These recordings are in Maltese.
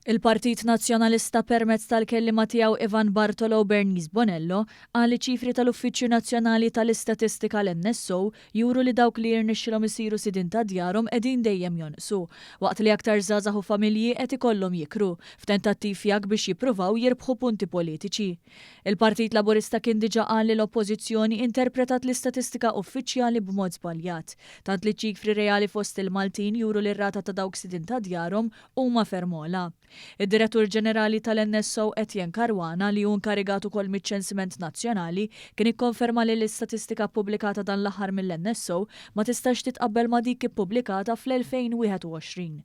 Il-Partit Nazzjonalista permezz tal-kelliema tiegħu Ivan Bartolo Bernice Bonello qal li ċifri tal-Uffiċċju Nazzjonali tal-Istatistika l-NSO juru li dawk li jirnexxilhom isiru sidin ta' djarhom qegħdin dejjem jonqsu, waqt li aktar żgħażagħ u familji qed ikollhom jikru f'tentattiv jak biex jippruvaw jirbħu punti politiċi. Il-Partit Laburista kien diġà qal li l-Oppożizzjoni interpretat l-istatistika uffiċjali b'mod żbaljat, tant li ċifri reali fost il-Maltin juru li r-rata ta' dawk sidin ta' djarhom huma fermola. Id-Direttur Ġenerali tal-NSO Etienne Caruana li hu nkarigat ukoll miċ-ċensiment nazzjonali kien ikkonferma li l-istatistika ppubblikata dan l-aħħar mill-NSO ma tistax titqabbel ma dik ippubblikata fl-2021.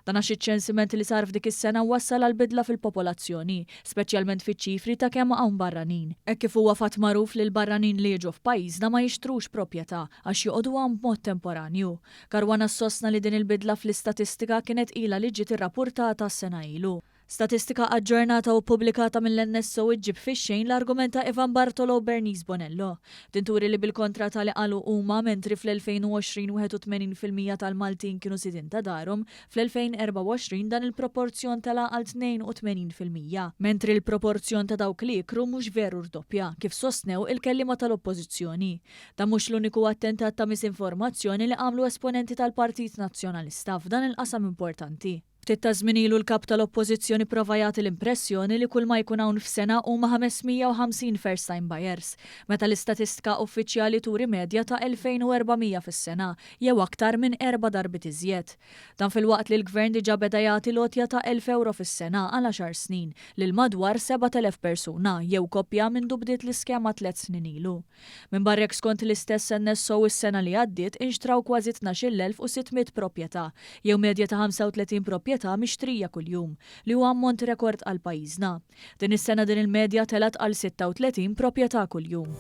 Dan għax iċ-ċensiment li sar f'dik is-sena wassal għal bidla fil-popolazzjoni, speċjalment fiċ-ċifri ta' kemm hawn barranin. Hekk kif huwa fatt magħruf li l-barranin li jiġu f'pajjiżna ma jixtrux proprjetà għax joqogħduha b'mod temporanju. Caruana ssostna li din il-bidla fl-istatistika kienet ilha li ġiet irrappurtata s-sena ilu. Statistika aġġornata u pubblikata mill-NSO iġġib fix-xejn l-argumenta Ivan Bartolo Bernice Bonello. Tinturi li bil-kontra tal qalu huma mentri fl-2020 81% tal-Maltin kienu sidin ta' darhom, fl-2024 dan il-proporzjon tala għal 82%, mentri l-proporzjon ta' dawk li jikru mhux veru rdoppja, kif sostnew il-kelliema tal-Oppożizzjoni. Dan mhux l-uniku attentat ta' misinformazzjoni li għamlu esponenti tal-Partit Nazzjonalista f'dan il-qasam importanti. Ftit ta' żmien ilu l-kap tal-Oppożizzjoni prova jagħti l-impressjoni li kull ma jkun hawn f'sena huma 550 first time buyers, meta l-istatistika uffiċjali turi medja ta' 2400 fis-sena, jew aktar minn 4 darbit iżjed. Dan fil-waqt li l-Gvern diġà beda jagħti lotja ta' 1000 euro fis-sena għal 10 snin lil madwar 7000 persuna jew koppja minn bdiet l-iskema 3 snin ilu. Minn barrek skont l-istess NSO is-sena li għaddiet inxtraw kważi 12,600 proprjetà, jew medja ta' 35 proprjetà mixtrija kuljum, li huwa ammont rekord għal pajjiżna. Din is-sena din il-medja telat għal 36 proprjetà kuljum.